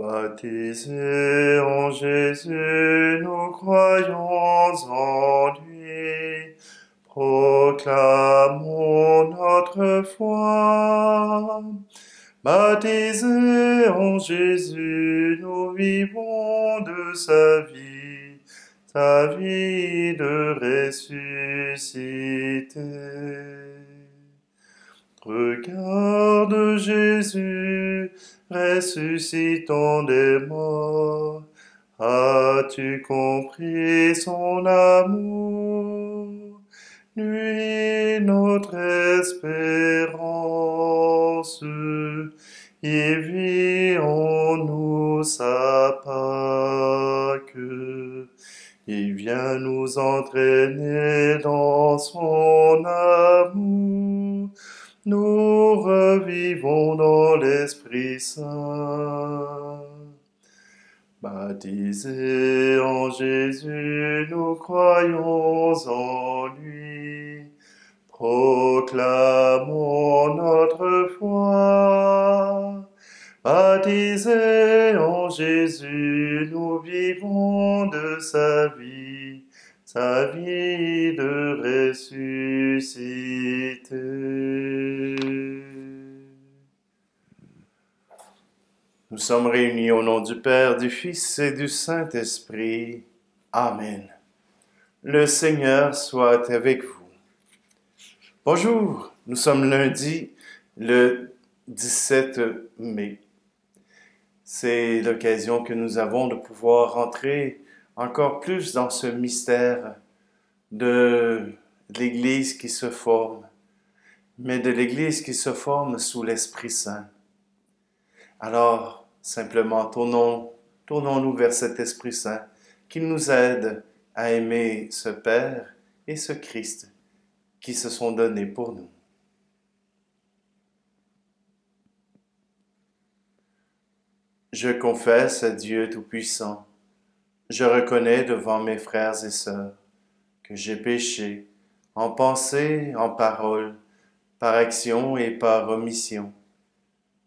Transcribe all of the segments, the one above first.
Baptisés en Jésus, nous croyons en lui. Proclamons notre foi. Baptisés en Jésus, nous vivons de sa vie de ressuscité. Regarde Jésus, ressuscitant des morts, as-tu compris son amour? Lui, notre espérance, il vit en nous sa Pâque. Il vient nous entraîner dans son amour. Nous revivons dans l'Esprit Saint. Baptisés en Jésus, nous croyons en lui. Proclamons notre foi. Baptisés en Jésus, nous vivons de sa vie de ressuscité. Nous sommes réunis au nom du Père, du Fils et du Saint-Esprit. Amen. Le Seigneur soit avec vous. Bonjour, nous sommes lundi, le 17 mai. C'est l'occasion que nous avons de pouvoir entrer encore plus dans ce mystère de l'Église qui se forme, mais de l'Église qui se forme sous l'Esprit Saint. Alors, simplement, tournons-nous vers cet Esprit Saint qui nous aide à aimer ce Père et ce Christ qui se sont donnés pour nous. Je confesse à Dieu Tout-Puissant, je reconnais devant mes frères et sœurs que j'ai péché en pensée, en parole, par action et par omission.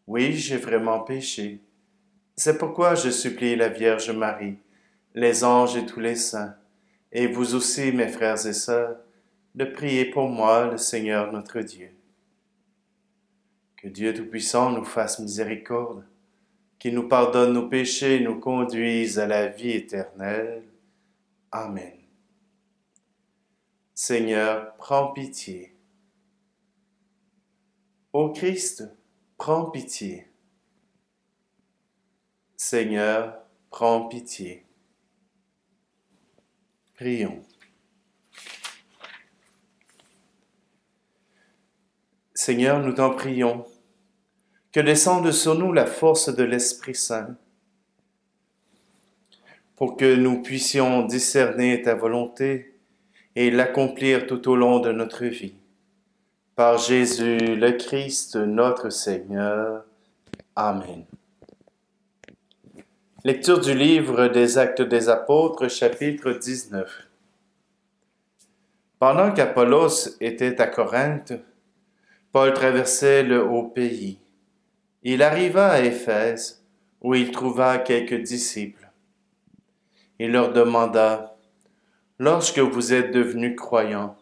Oui, j'ai vraiment péché. C'est pourquoi je supplie la Vierge Marie, les anges et tous les saints, et vous aussi, mes frères et sœurs, de prier pour moi, le Seigneur notre Dieu. Que Dieu Tout-Puissant nous fasse miséricorde, qu'il nous pardonne nos péchés et nous conduise à la vie éternelle. Amen. Seigneur, prends pitié. Ô Christ, prends pitié. Seigneur, prends pitié. Prions. Seigneur, nous t'en prions, que descende sur nous la force de l'Esprit Saint, pour que nous puissions discerner ta volonté et l'accomplir tout au long de notre vie. Par Jésus le Christ, notre Seigneur. Amen. Lecture du livre des Actes des Apôtres, chapitre 19. Pendant qu'Apollos était à Corinthe, Paul traversait le haut pays. Il arriva à Éphèse, où il trouva quelques disciples. Il leur demanda, « Lorsque vous êtes devenus croyants,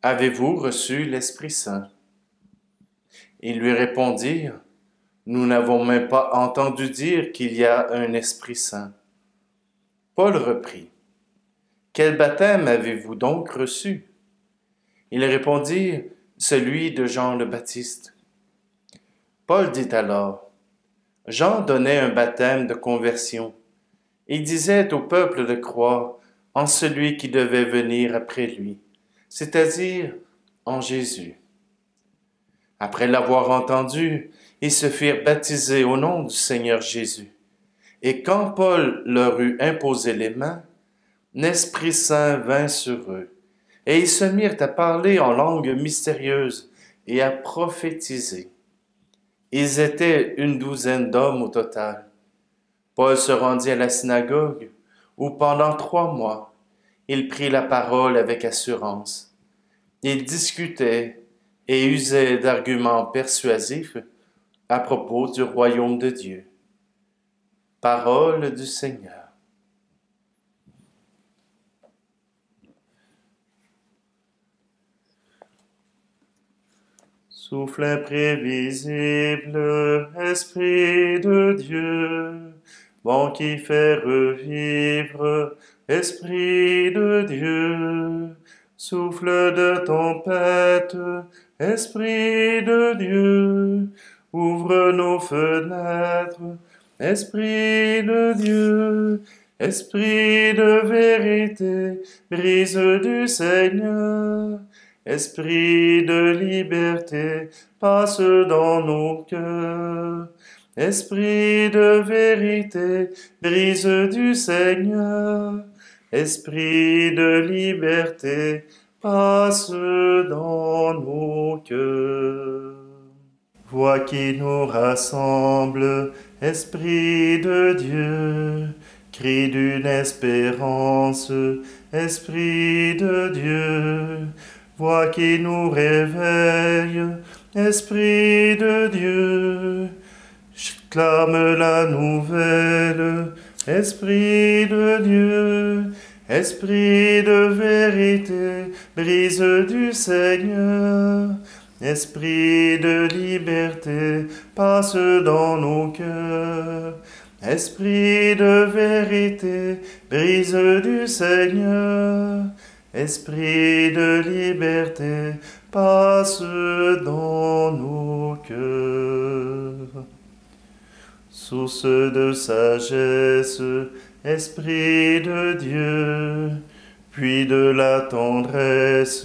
avez-vous reçu l'Esprit Saint? » Ils lui répondirent, « Nous n'avons même pas entendu dire qu'il y a un Esprit Saint. » Paul reprit, « Quel baptême avez-vous donc reçu? » Ils répondirent, « Celui de Jean le Baptiste. » Paul dit alors, « Jean donnait un baptême de conversion. Il disait au peuple de croire en celui qui devait venir après lui, c'est-à-dire en Jésus. » Après l'avoir entendu, ils se firent baptiser au nom du Seigneur Jésus. Et quand Paul leur eut imposé les mains, l'Esprit Saint vint sur eux, et ils se mirent à parler en langue mystérieuse et à prophétiser. Ils étaient 12 d'hommes au total. Paul se rendit à la synagogue, où pendant 3 mois, il prit la parole avec assurance. Il discutait et usait d'arguments persuasifs à propos du royaume de Dieu. Parole du Seigneur. Souffle imprévisible, Esprit de Dieu, bon qui fait revivre, Esprit de Dieu, souffle de tempête, Esprit de Dieu, ouvre nos fenêtres, Esprit de Dieu, Esprit de vérité, brise du Seigneur. Esprit de liberté, passe dans nos cœurs. Esprit de vérité, brise du Seigneur. Esprit de liberté, passe dans nos cœurs. Voix qui nous rassemble, Esprit de Dieu, cri d'une espérance, Esprit de Dieu. Voix qui nous réveille, Esprit de Dieu, clame la nouvelle, Esprit de Dieu, Esprit de vérité, brise du Seigneur, Esprit de liberté, passe dans nos cœurs, Esprit de vérité, brise du Seigneur, Esprit de liberté, passe dans nos cœurs. Source de sagesse, Esprit de Dieu, puis de la tendresse,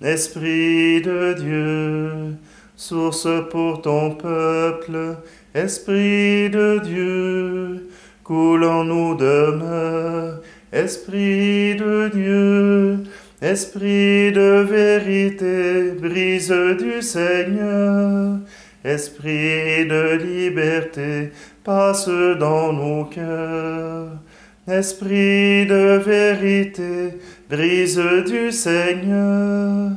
Esprit de Dieu, source pour ton peuple, Esprit de Dieu, coule en nous demeure, Esprit de Dieu, Esprit de vérité, brise du Seigneur, Esprit de liberté, passe dans nos cœurs, Esprit de vérité, brise du Seigneur,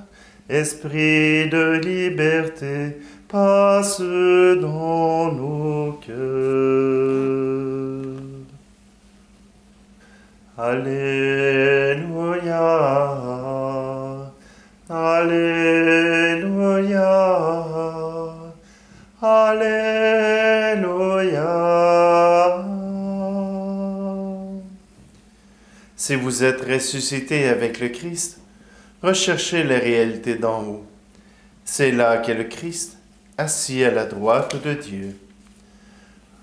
Esprit de liberté, passe dans nos cœurs. Alléluia, Alléluia, Alléluia. Si vous êtes ressuscité avec le Christ, recherchez les réalités d'en haut. C'est là qu'est le Christ, assis à la droite de Dieu.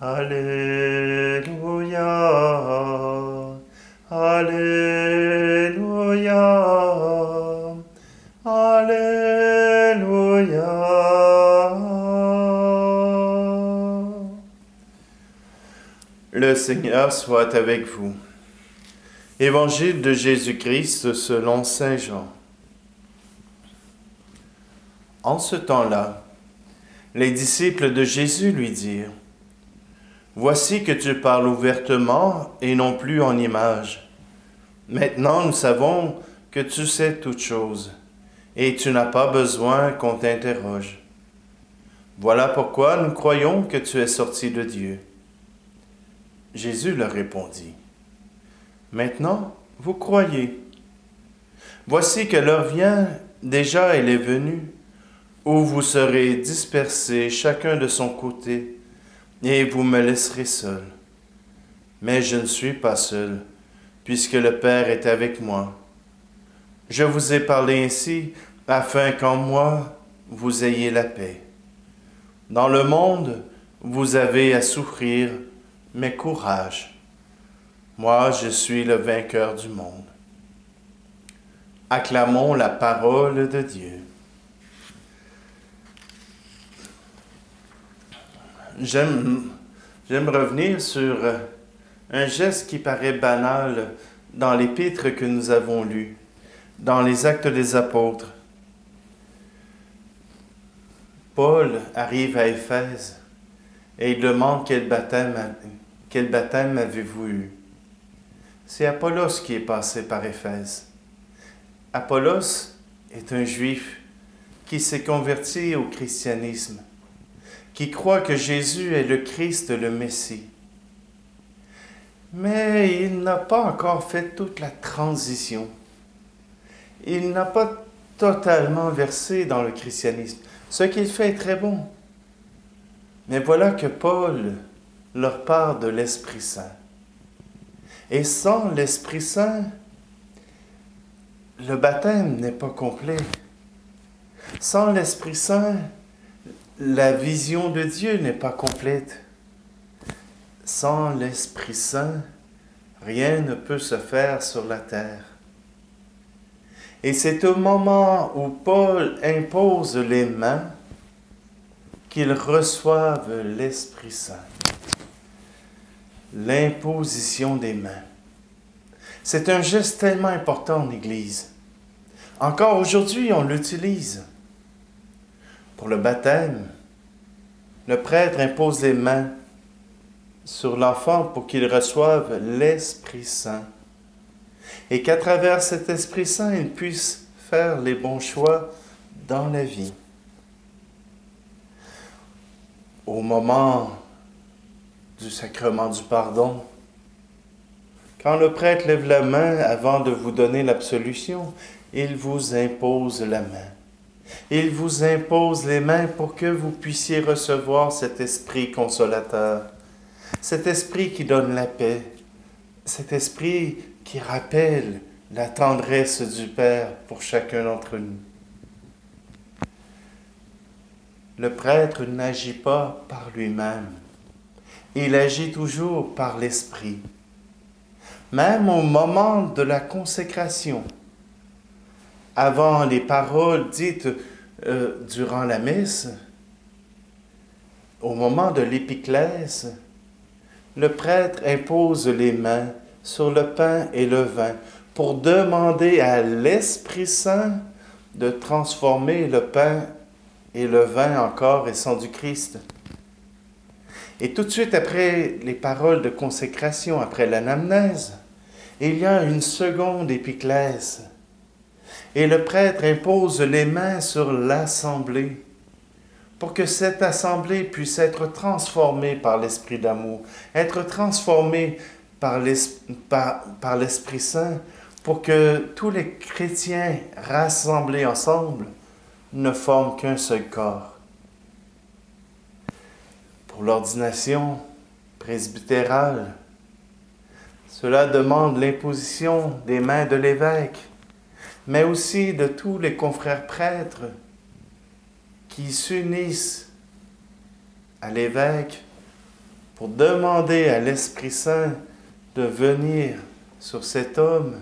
Alléluia, Alléluia, Alléluia. Le Seigneur soit avec vous. Évangile de Jésus-Christ selon saint Jean. En ce temps-là, les disciples de Jésus lui dirent: Voici que tu parles ouvertement et non plus en images. Maintenant, nous savons que tu sais toutes choses, et tu n'as pas besoin qu'on t'interroge. Voilà pourquoi nous croyons que tu es sorti de Dieu. Jésus leur répondit: Maintenant, vous croyez. Voici que l'heure vient, déjà elle est venue, où vous serez dispersés chacun de son côté, et vous me laisserez seul. Mais je ne suis pas seul, puisque le Père est avec moi. Je vous ai parlé ainsi, afin qu'en moi vous ayez la paix. Dans le monde, vous avez à souffrir, mais courage. Moi, je suis le vainqueur du monde. Acclamons la parole de Dieu. J'aime revenir sur un geste qui paraît banal dans l'épître que nous avons lu, dans les Actes des Apôtres. Paul arrive à Éphèse et il demande quel baptême avez-vous eu? C'est Apollos qui est passé par Éphèse. Apollos est un juif qui s'est converti au christianisme, qui croit que Jésus est le Christ, le Messie. Mais il n'a pas encore fait toute la transition. Il n'a pas totalement versé dans le christianisme. Ce qu'il fait est très bon. Mais voilà que Paul leur parle de l'Esprit Saint. Et sans l'Esprit Saint, le baptême n'est pas complet. Sans l'Esprit Saint, la vision de Dieu n'est pas complète. Sans l'Esprit Saint, rien ne peut se faire sur la terre. Et c'est au moment où Paul impose les mains qu'ils reçoivent l'Esprit Saint. L'imposition des mains. C'est un geste tellement important en Église. Encore aujourd'hui, on l'utilise. Pour le baptême, le prêtre impose les mains sur l'enfant pour qu'il reçoive l'Esprit Saint. Et qu'à travers cet Esprit Saint, il puisse faire les bons choix dans la vie. Au moment du sacrement du pardon, quand le prêtre lève la main avant de vous donner l'absolution, il vous impose la main. Il vous impose les mains pour que vous puissiez recevoir cet esprit consolateur, cet esprit qui donne la paix, cet esprit qui rappelle la tendresse du Père pour chacun d'entre nous. Le prêtre n'agit pas par lui-même. Il agit toujours par l'Esprit. Même au moment de la consécration, avant les paroles dites durant la messe, au moment de l'épiclèse, le prêtre impose les mains sur le pain et le vin pour demander à l'Esprit Saint de transformer le pain et le vin en corps et sang du Christ. Et tout de suite après les paroles de consécration, après l'anamnèse, il y a une seconde épiclèse. Et le prêtre impose les mains sur l'assemblée pour que cette assemblée puisse être transformée par l'Esprit d'amour, être transformée par l'Esprit Saint, pour que tous les chrétiens rassemblés ensemble ne forment qu'un seul corps. Pour l'ordination presbytérale, cela demande l'imposition des mains de l'évêque, mais aussi de tous les confrères prêtres qui s'unissent à l'évêque pour demander à l'Esprit Saint de venir sur cet homme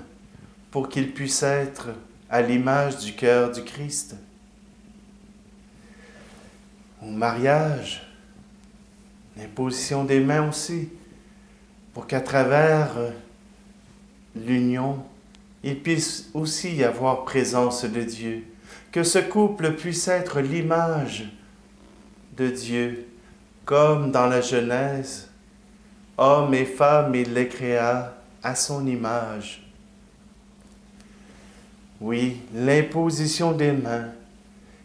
pour qu'il puisse être à l'image du cœur du Christ. Au mariage, l'imposition des mains aussi, pour qu'à travers l'union, il puisse aussi y avoir présence de Dieu, que ce couple puisse être l'image de Dieu, comme dans la Genèse, hommes et femmes, il les créa à son image. Oui, l'imposition des mains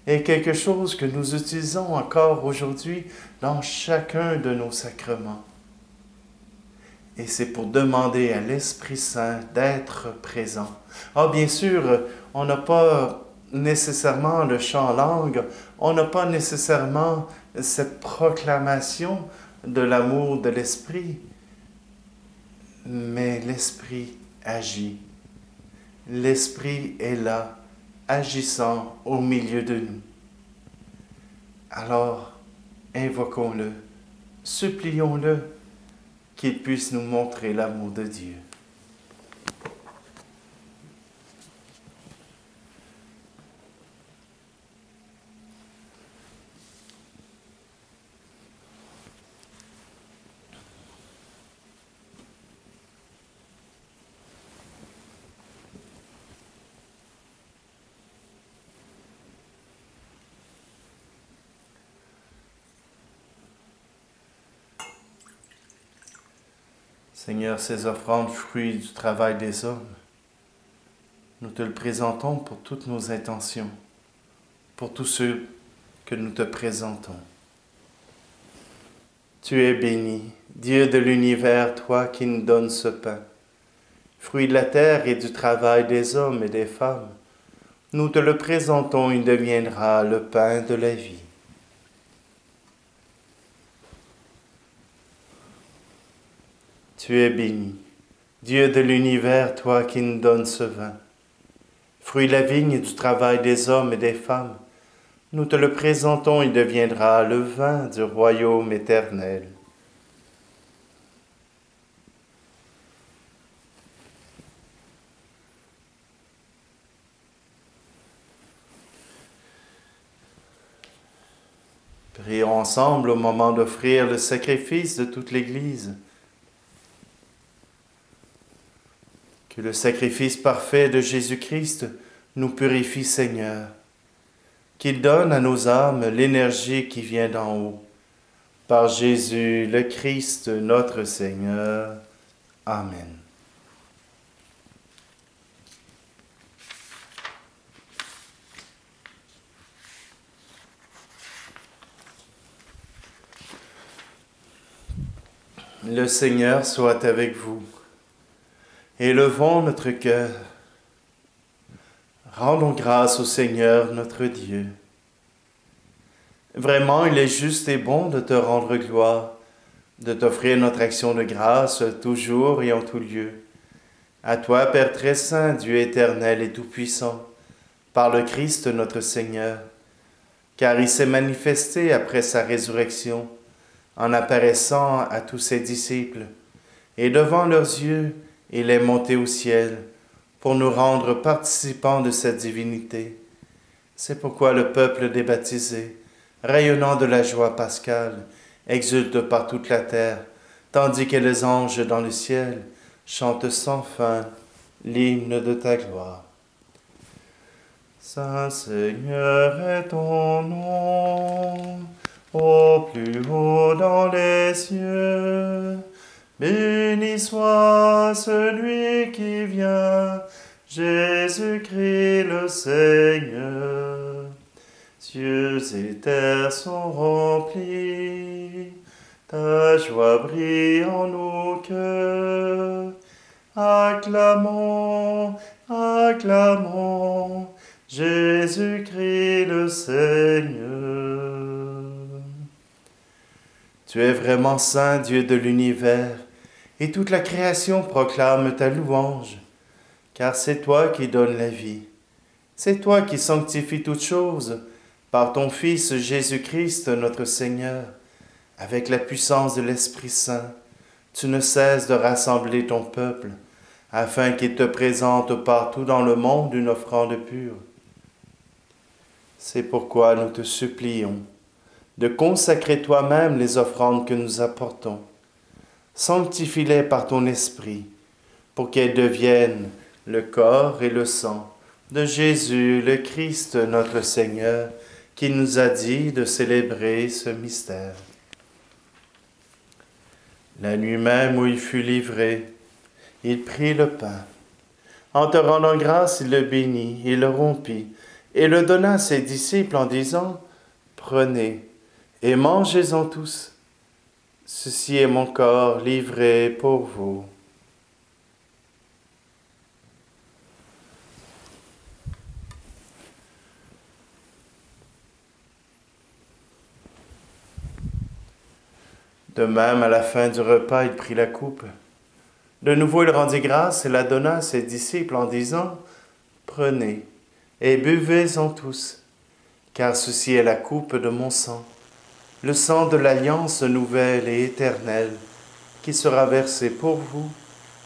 est quelque chose que nous utilisons encore aujourd'hui dans chacun de nos sacrements. Et c'est pour demander à l'Esprit Saint d'être présent. Ah, bien sûr, on n'a pas nécessairement le chant en langue, on n'a pas nécessairement cette proclamation de l'amour de l'Esprit, mais l'Esprit agit. L'Esprit est là, agissant au milieu de nous. Alors, invoquons-le, supplions-le, qu'il puisse nous montrer l'amour de Dieu. Seigneur, ces offrandes, fruits du travail des hommes, nous te le présentons pour toutes nos intentions, pour tous ceux que nous te présentons. Tu es béni, Dieu de l'univers, toi qui nous donnes ce pain, fruit de la terre et du travail des hommes et des femmes. Nous te le présentons, il deviendra le pain de la vie. Tu es béni, Dieu de l'univers, toi qui nous donnes ce vin, fruit de la vigne et du travail des hommes et des femmes. Nous te le présentons, il deviendra le vin du royaume éternel. Prions ensemble au moment d'offrir le sacrifice de toute l'Église. Que le sacrifice parfait de Jésus-Christ nous purifie, Seigneur. Qu'il donne à nos âmes l'énergie qui vient d'en haut. Par Jésus le Christ, notre Seigneur. Amen. Le Seigneur soit avec vous. Élevons notre cœur. Rendons grâce au Seigneur notre Dieu. Vraiment, il est juste et bon de te rendre gloire, de t'offrir notre action de grâce toujours et en tout lieu. À toi, Père très saint, Dieu éternel et tout-puissant, par le Christ notre Seigneur, car il s'est manifesté après sa résurrection, en apparaissant à tous ses disciples, et devant leurs yeux, il est monté au ciel, pour nous rendre participants de sa divinité. C'est pourquoi le peuple des baptisés, rayonnant de la joie pascale, exulte par toute la terre, tandis que les anges dans le ciel chantent sans fin l'hymne de ta gloire. Saint Seigneur est ton nom, au plus haut dans les cieux. Béni soit celui qui vient, Jésus-Christ le Seigneur. Cieux et terre sont remplis, ta joie brille en nos cœurs. Acclamons, acclamons, Jésus-Christ le Seigneur. Tu es vraiment saint, Dieu de l'univers, et toute la création proclame ta louange, car c'est toi qui donnes la vie. C'est toi qui sanctifies toutes choses, par ton Fils Jésus-Christ notre Seigneur, avec la puissance de l'Esprit Saint. Tu ne cesses de rassembler ton peuple, afin qu'il te présente partout dans le monde une offrande pure. C'est pourquoi nous te supplions de consacrer toi-même les offrandes que nous apportons. Sanctifie-les par ton Esprit, pour qu'elles deviennent le corps et le sang de Jésus, le Christ, notre Seigneur, qui nous a dit de célébrer ce mystère. La nuit même où il fut livré, il prit le pain. En te rendant grâce, il le bénit, il le rompit, et le donna à ses disciples en disant, « Prenez et mangez-en tous. Ceci est mon corps livré pour vous. » De même, à la fin du repas, il prit la coupe. De nouveau, il rendit grâce et la donna à ses disciples en disant, « Prenez et buvez-en tous, car ceci est la coupe de mon sang, le sang de l'alliance nouvelle et éternelle, qui sera versé pour vous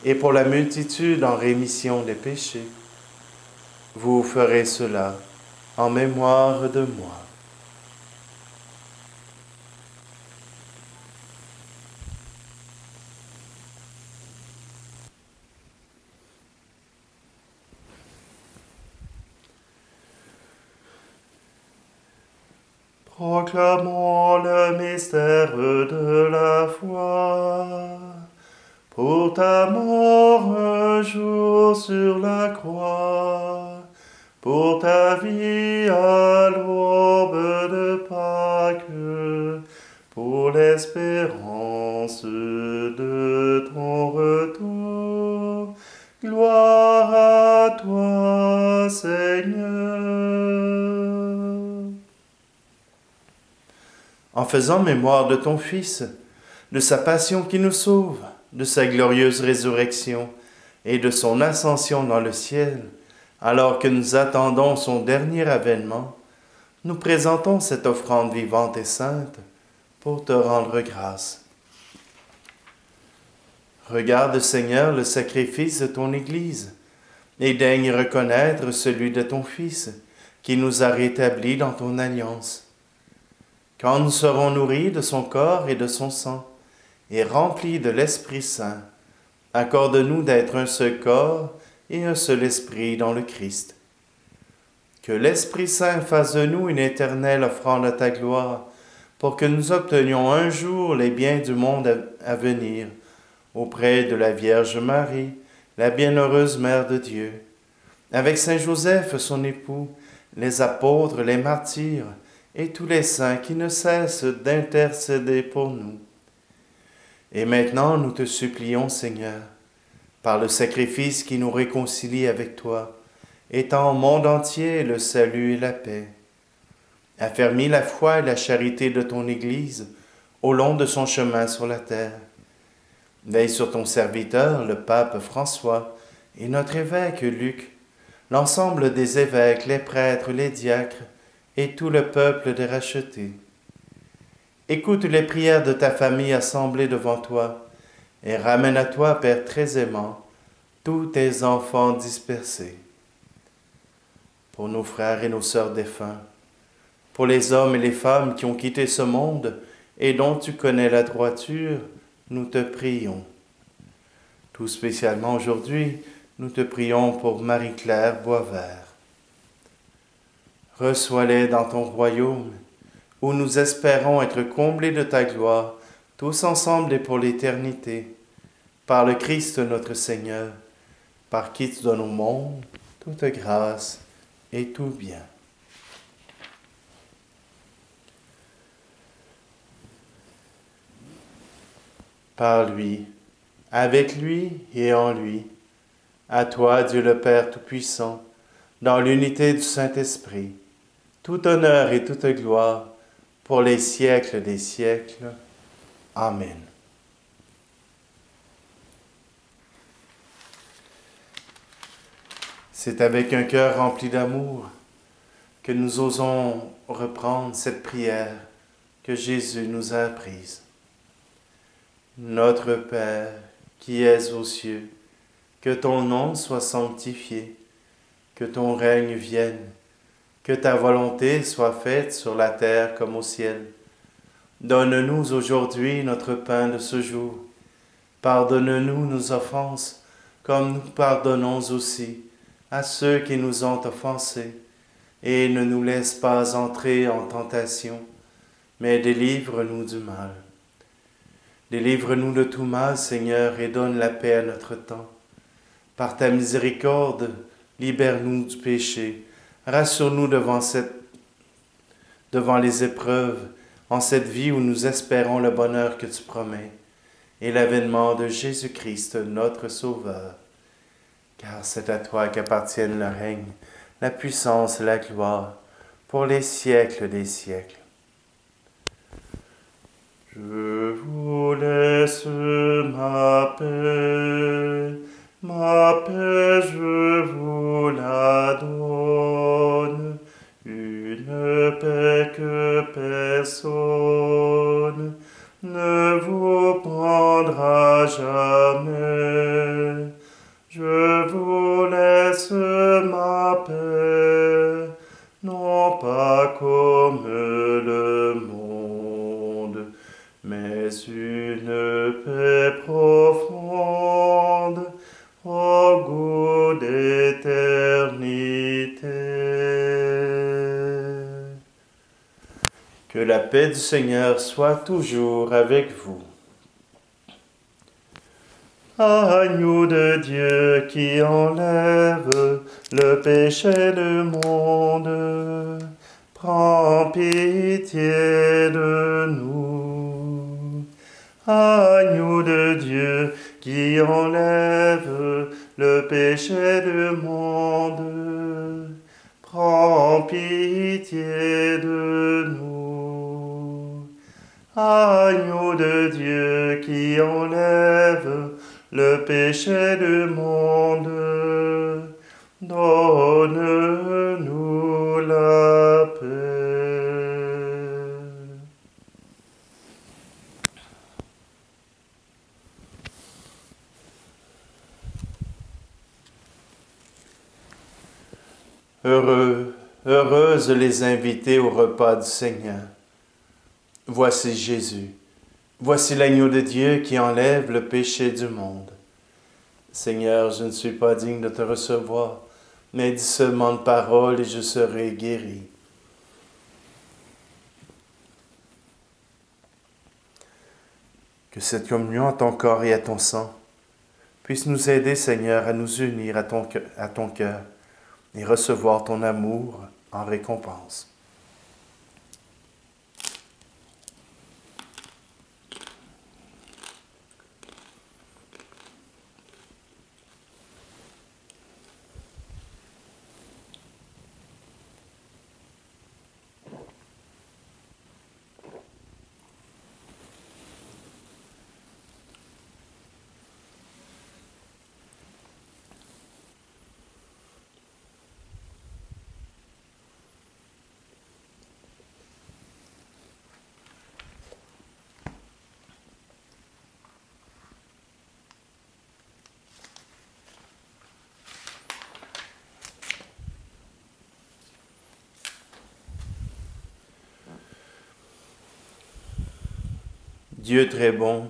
et pour la multitude en rémission des péchés. Vous ferez cela en mémoire de moi. » Proclamons le mystère de la foi. Pour ta mort un jour sur la croix, pour ta vie à l'aube de Pâques, pour l'espérance l'annonce de ton retour. Gloire à toi, Seigneur. En faisant mémoire de ton Fils, de sa passion qui nous sauve, de sa glorieuse résurrection et de son ascension dans le ciel, alors que nous attendons son dernier avènement, nous présentons cette offrande vivante et sainte pour te rendre grâce. Regarde, Seigneur, le sacrifice de ton Église et daigne reconnaître celui de ton Fils qui nous a rétablis dans ton alliance. Quand nous serons nourris de son corps et de son sang et remplis de l'Esprit Saint, accorde-nous d'être un seul corps et un seul esprit dans le Christ. Que l'Esprit Saint fasse de nous une éternelle offrande à ta gloire, pour que nous obtenions un jour les biens du monde à venir, auprès de la Vierge Marie, la bienheureuse Mère de Dieu, avec Saint Joseph, son époux, les apôtres, les martyrs, et tous les saints qui ne cessent d'intercéder pour nous. Et maintenant, nous te supplions, Seigneur, par le sacrifice qui nous réconcilie avec toi, étends au monde entier le salut et la paix. Affermis la foi et la charité de ton Église au long de son chemin sur la terre. Veille sur ton serviteur, le pape François, et notre évêque Luc, l'ensemble des évêques, les prêtres, les diacres, et tout le peuple des rachetés. Écoute les prières de ta famille assemblée devant toi, et ramène à toi, Père très aimant, tous tes enfants dispersés. Pour nos frères et nos sœurs défunts, pour les hommes et les femmes qui ont quitté ce monde et dont tu connais la droiture, nous te prions. Tout spécialement aujourd'hui, nous te prions pour Marie-Claire Boisvert. Reçois-les dans ton royaume, où nous espérons être comblés de ta gloire, tous ensemble et pour l'éternité, par le Christ notre Seigneur, par qui tu donnes au monde toute grâce et tout bien. Par lui, avec lui et en lui, à toi, Dieu le Père Tout-Puissant, dans l'unité du Saint-Esprit, tout honneur et toute gloire pour les siècles des siècles. Amen. C'est avec un cœur rempli d'amour que nous osons reprendre cette prière que Jésus nous a apprise. Notre Père, qui es aux cieux, que ton nom soit sanctifié, que ton règne vienne, que ta volonté soit faite sur la terre comme au ciel. Donne-nous aujourd'hui notre pain de ce jour. Pardonne-nous nos offenses, comme nous pardonnons aussi à ceux qui nous ont offensés. Et ne nous laisse pas entrer en tentation, mais délivre-nous du mal. Délivre-nous de tout mal, Seigneur, et donne la paix à notre temps. Par ta miséricorde, libère-nous du péché. Rassure-nous devant les épreuves, en cette vie où nous espérons le bonheur que tu promets, et l'avènement de Jésus-Christ, notre Sauveur. Car c'est à toi qu'appartiennent le règne, la puissance et la gloire, pour les siècles des siècles. Je vous laisse ma paix je vous la donne, une paix que personne ne vous prendra jamais. Je vous laisse ma paix, non pas comme le monde, mais une paix profonde, au goût d'éternité. Que la paix du Seigneur soit toujours avec vous. Agneau de Dieu qui enlève le péché du monde, prends pitié de nous. Agneau de Dieu qui enlève le péché du monde, prends pitié de nous. Agneau de Dieu qui enlève le péché du monde, donne-nous la paix. Heureuses les invités au repas du Seigneur. Voici Jésus, voici l'agneau de Dieu qui enlève le péché du monde. Seigneur, je ne suis pas digne de te recevoir, mais dis seulement une parole et je serai guéri. Que cette communion à ton corps et à ton sang puisse nous aider, Seigneur, à nous unir à ton cœur et recevoir ton amour en récompense. Dieu très bon,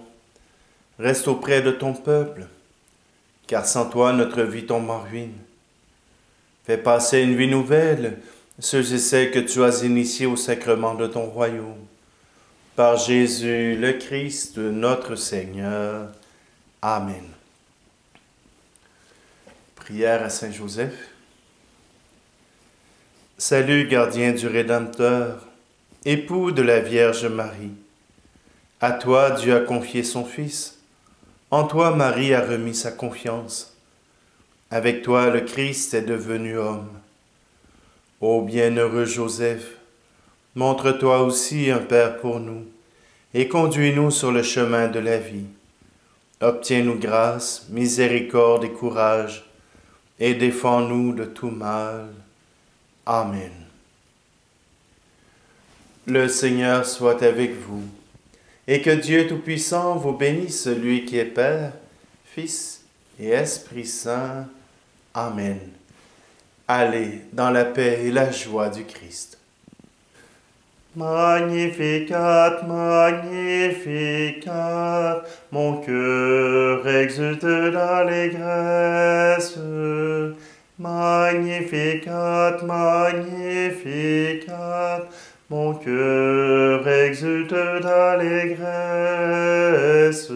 reste auprès de ton peuple, car sans toi notre vie tombe en ruine. Fais passer une vie nouvelle ceux et celles que tu as initiés au sacrement de ton royaume. Par Jésus le Christ, notre Seigneur. Amen. Prière à Saint Joseph. Salut, gardien du Rédempteur, époux de la Vierge Marie. À toi, Dieu a confié son Fils. En toi, Marie a remis sa confiance. Avec toi, le Christ est devenu homme. Ô bienheureux Joseph, montre-toi aussi un Père pour nous, et conduis-nous sur le chemin de la vie. Obtiens-nous grâce, miséricorde et courage, et défends-nous de tout mal. Amen. Le Seigneur soit avec vous, et que Dieu Tout-Puissant vous bénisse, celui qui est Père, Fils et Esprit Saint. Amen. Allez dans la paix et la joie du Christ. Magnificat, Magnificat, mon cœur exulte d'allégresse. Magnificat, Magnificat, mon cœur exulte d'allégresse.